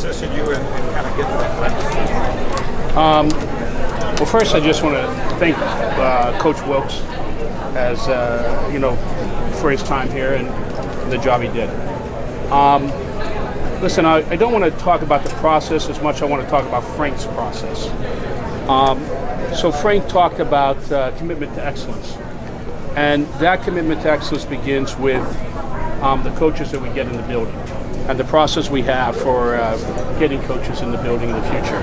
assisted you in kind of getting to that point? Well, first, I just want to thank Coach Wilkes as for his time here and the job he did. Listen, I don't want to talk about the process as much as I want to talk about Frank's process. So Frank talked about commitment to excellence. And that commitment to excellence begins with the coaches that we get in the building and the process we have for getting coaches in the building in the future.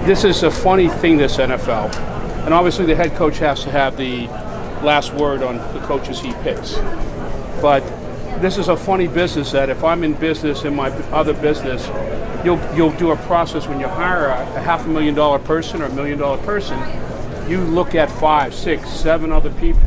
This is a funny thing, this NFL. And obviously the head coach has to have the last word on the coaches he picks. But this is a funny business that if I'm in business, in my other business, you'll do a process when you hire a $500,000 person or $1 million person, you look at 5, 6, 7 other people.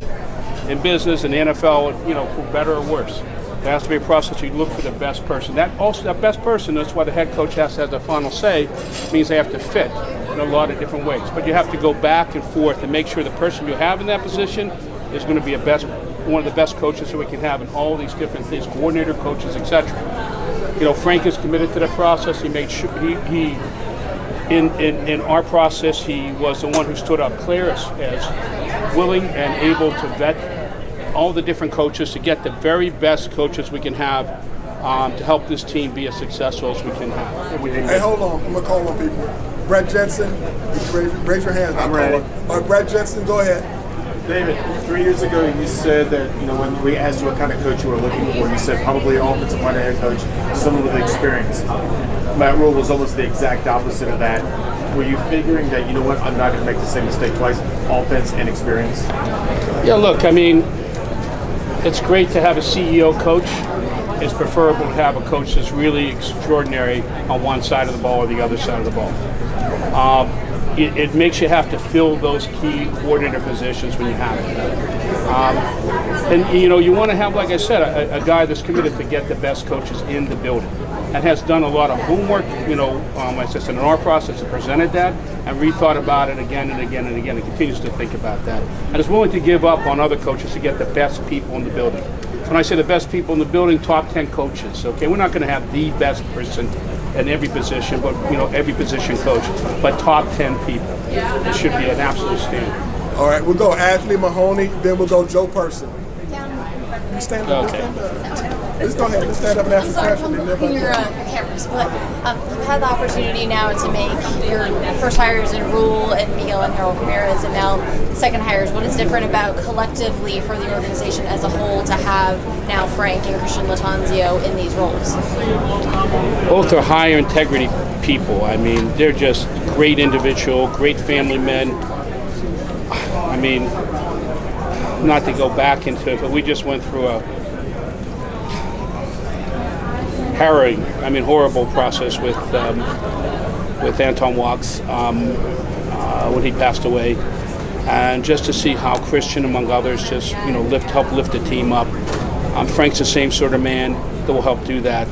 In business, in the NFL, for better or worse. There has to be a process. You look for the best person. That best person, that's why the head coach has to have the final say, means they have to fit in a lot of different ways. But you have to go back and forth and make sure the person you have in that position is going to be one of the best coaches that we can have in all these different things, coordinator, coaches, etc. Frank is committed to the process. He made sure in our process, he was the one who stood up clear as willing and able to vet all the different coaches to get the very best coaches we can have to help this team be as successful as we can have. Hey, hold on. I'm going to call on people. Brett Jensen, raise your hand. I'm ready. All right, Brett Jensen, go ahead. David, 3 years ago you said that, when we asked you what kind of coach you were looking for, you said probably an offensive minded head coach, someone with experience. Matt Rule was almost the exact opposite of that. Were you figuring that, I'm not going to make the same mistake twice, offense and experience? Yeah, look, it's great to have a CEO coach. It's preferable to have a coach that's really extraordinary on one side of the ball or the other side of the ball. It makes you have to fill those key coordinator positions when you have it. You want to have, like I said, a guy that's committed to get the best coaches in the building and has done a lot of homework, as I said, in our process, and presented that and rethought about it again and again and again and continues to think about that. And is willing to give up on other coaches to get the best people in the building. When I say the best people in the building, top 10 coaches, okay? We're not going to have the best person in every position, but, every position coach, but top 10 people. It should be an absolute standard. All right, we'll go Ashley Mahoney, then we'll go Joe Person. You stand up. Okay. Let's go ahead. Let's stand up and ask the question. I'm your cameras, but you've had the opportunity now to make your first hires in Rule and Miguel and Harold Ramirez, and now second hires. What is different about collectively for the organization as a whole to have now Frank and Christian Latanzio in these roles? Both are higher integrity people. They're just great individual, great family men. Not to go back into it, but we just went through a harrowing, horrible process with Anton Walks when he passed away, and just to see how Christian, among others, just help lift the team up. Frank's the same sort of man that will help do that.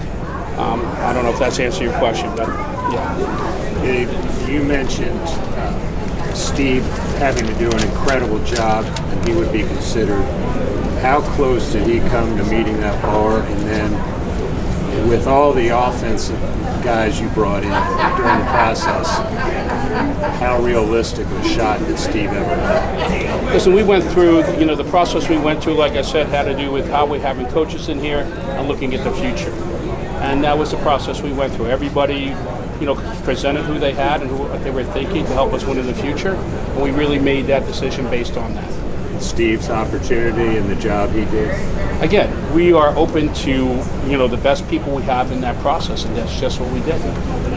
I don't know if that's answering your question, but yeah. You mentioned Steve having to do an incredible job, and he would be considered. How close did he come to meeting that bar? And then with all the offensive guys you brought in during the process, how realistic a shot did Steve ever have? Listen, we went through, the process we went through, like I said, had to do with how we're having coaches in here and looking at the future. And that was the process we went through. Everybody presented who they had and what they were thinking to help us win in the future, and we really made that decision based on that. Steve's opportunity and the job he did. Again, we are open to the best people we have in that process, and that's just what we did.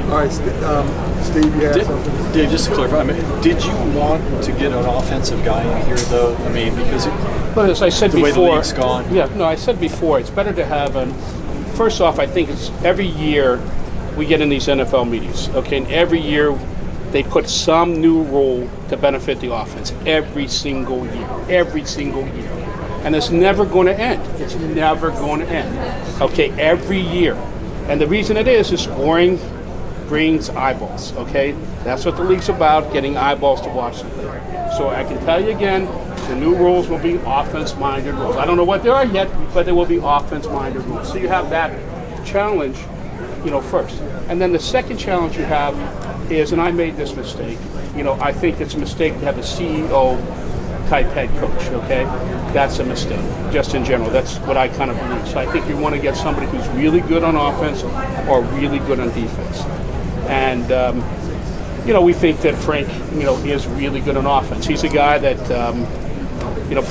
All right, Steve, you had something? Dave, just to clarify, did you want to get an offensive guy in here, though? Because but as I said the before, way the league's gone. Yeah, no, I said before, it's better to have first off, I think it's every year we get in these NFL meetings, okay, and every year they put some new rule to benefit the offense every single year. And it's never going to end. It's never going to end, okay, every year. And the reason it is scoring brings eyeballs, okay? That's what the league's about, getting eyeballs to watch the thing. So I can tell you again, the new rules will be offense-minded rules. I don't know what they are yet, but they will be offense-minded rules. So you have that challenge, first. And then the second challenge you have is, and I made this mistake, I think it's a mistake to have a CEO type head coach, okay? That's a mistake, just in general. That's what I kind of believe. So I think you want to get somebody who's really good on offense or really good on defense. And, we think that Frank, is really good on offense. He's a guy that,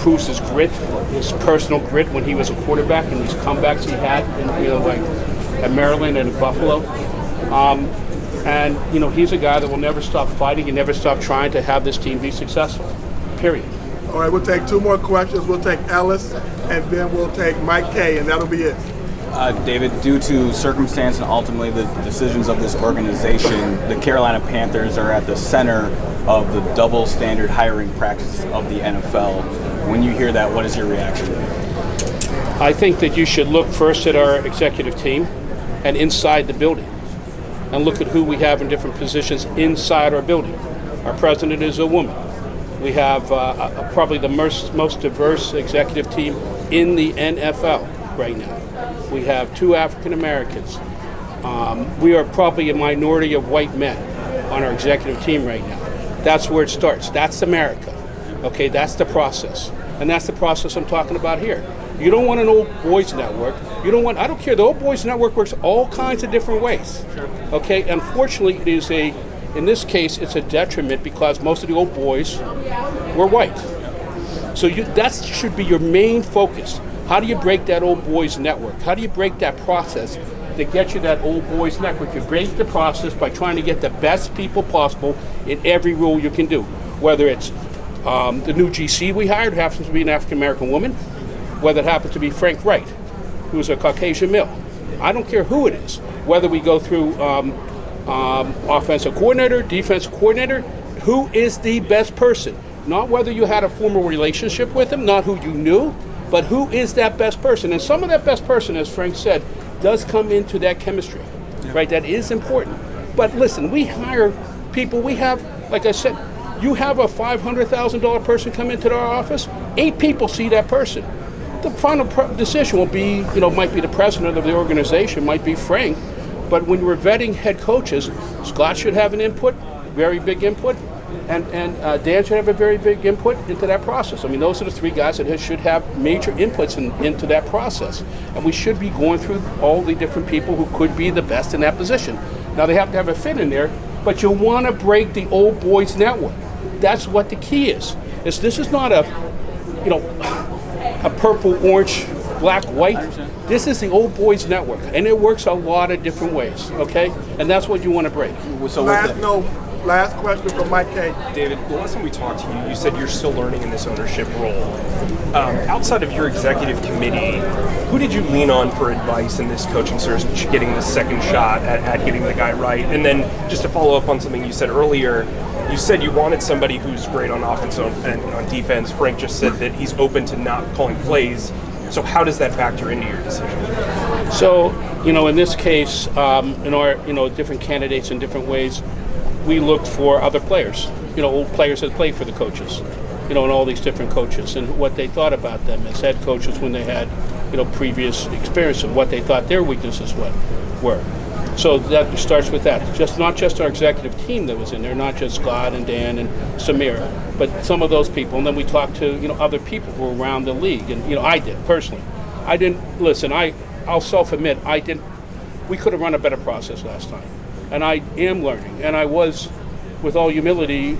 proves his grit, his personal grit when he was a quarterback and these comebacks he had, like at Maryland and at Buffalo. And he's a guy that will never stop fighting and never stop trying to have this team be successful, period. All right, we'll take 2 more questions. We'll take Ellis, and then we'll take Mike K, and that'll be it. David, due to circumstance and ultimately the decisions of this organization, the Carolina Panthers are at the center of the double standard hiring practice of the NFL. When you hear that, what is your reaction? I think that you should look first at our executive team and inside the building and look at who we have in different positions inside our building. Our president is a woman. We have probably the most diverse executive team in the NFL right now. We have 2 African Americans. We are probably a minority of white men on our executive team right now. That's where it starts. That's America. Okay, that's the process. And that's the process I'm talking about here. You don't want an old boys network. I don't care, the old boys network works all kinds of different ways. Sure. Okay, unfortunately, in this case, it's a detriment because most of the old boys were white. So that should be your main focus. How do you break that old boys network? How do you break that process to get you that old boys network? You break the process by trying to get the best people possible in every role you can do. Whether it's the new GC we hired, who happens to be an African-American woman, whether it happens to be Frank Reich, who's a Caucasian male. I don't care who it is. Whether we go through offensive coordinator, defensive coordinator, who is the best person? Not whether you had a formal relationship with him, not who you knew, but who is that best person? And some of that best person, as Frank said, does come into that chemistry, right? That is important. But listen, we hire people. We have, like I said, you have a $500,000 person come into our office, 8 people see that person. The final decision will be, might be the president of the organization, might be Frank, but when we're vetting head coaches, Scott should have an input, very big input, and Dan should have a very big input into that process. I mean, those are the 3 guys that should have major inputs into that process. And we should be going through all the different people who could be the best in that position. Now, they have to have a fit in there, but you want to break the old boys network. That's what the key is. This is not a purple, orange, black, white. This is the old boys network, and it works a lot of different ways, okay? And that's what you want to break. So Last question from Mike K. David, the last time we talked to you, you said you're still learning in this ownership role. Outside of your executive committee, who did you lean on for advice in this coaching search, getting the second shot at getting the guy right? And then just to follow up on something you said earlier, you said you wanted somebody who's great on offense and on defense. Frank just said that he's open to not calling plays. So how does that factor into your decision? So, in this case, in our, different candidates in different ways, we looked for other players, old players that played for the coaches, and all these different coaches and what they thought about them as head coaches when they had, previous experience and what they thought their weaknesses were. So that starts with that. Not just our executive team that was in there, not just Scott and Dan and Samir, but some of those people. And then we talked to, other people who were around the league. And, I did personally. I'll self-admit, we could have run a better process last time. And I am learning. And I was, with all humility,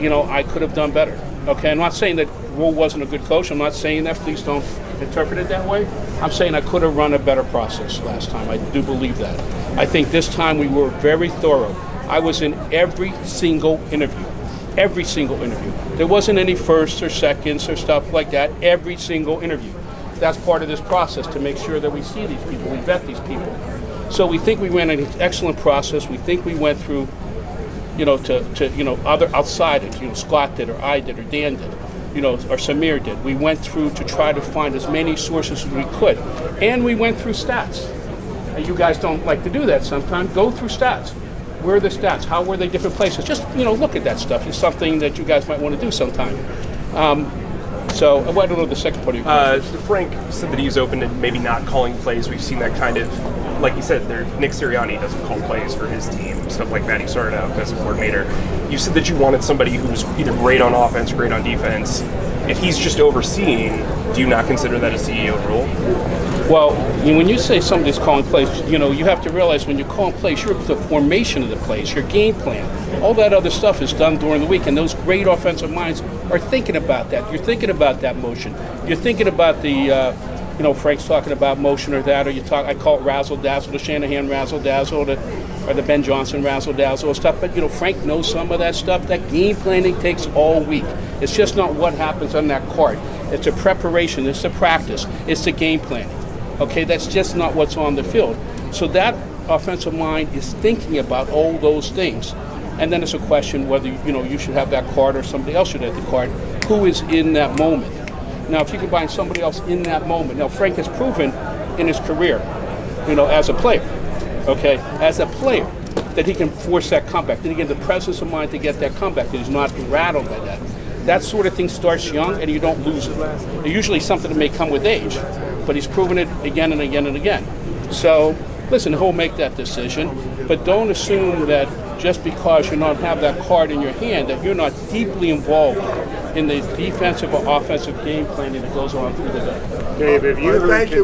I could have done better. Okay, I'm not saying that Rule wasn't a good coach. I'm not saying that. Please don't interpret it that way. I'm saying I could have run a better process last time. I do believe that. I think this time we were very thorough. I was in every single interview. Every single interview. There wasn't any firsts or seconds or stuff like that. Every single interview. That's part of this process to make sure that we see these people, we vet these people. So we think we ran an excellent process. We think we went through, other outsiders. Scott did, or I did, or Dan did, or Samir did. We went through to try to find as many sources as we could, and we went through stats. And you guys don't like to do that sometimes. Go through stats. Where are the stats? How were they different places? Just look at that stuff. It's something that you guys might want to do sometime. So I don't know the second part of your question. Frank said that he was open to maybe not calling plays. We've seen that kind of like you said, Nick Sirianni doesn't call plays for his team, stuff like that. He started out as a coordinator. You said that you wanted somebody who was either great on offense or great on defense. If he's just overseeing, do you not consider that a CEO role? Well, when you say somebody's calling plays, you have to realize when you're calling plays, you're the formation of the plays, your game plan. All that other stuff is done during the week, and those great offensive minds are thinking about that. You're thinking about that motion. You're thinking about the, Frank's talking about motion or that, or I call it razzle-dazzle, the Shanahan razzle-dazzle, or the Ben Johnson razzle-dazzle stuff. But, Frank knows some of that stuff. That game planning takes all week. It's just not what happens on that court. It's a preparation. It's a practice. It's the game planning. Okay, that's just not what's on the field. So that offensive mind is thinking about all those things. And then it's a question whether, you should have that card or somebody else should have the card. Who is in that moment? Now, if you can find somebody else in that moment. Now, Frank has proven in his career, as a player, that he can force that comeback. Then he gets the presence of mind to get that comeback, that he's not rattled by that. That sort of thing starts young, and you don't lose it. It's usually something that may come with age, but he's proven it again and again and again. So, listen, he'll make that decision, but don't assume that just because you don't have that card in your hand that you're not deeply involved in the defensive or offensive game planning that goes on through the day. Dave, if you Thank you.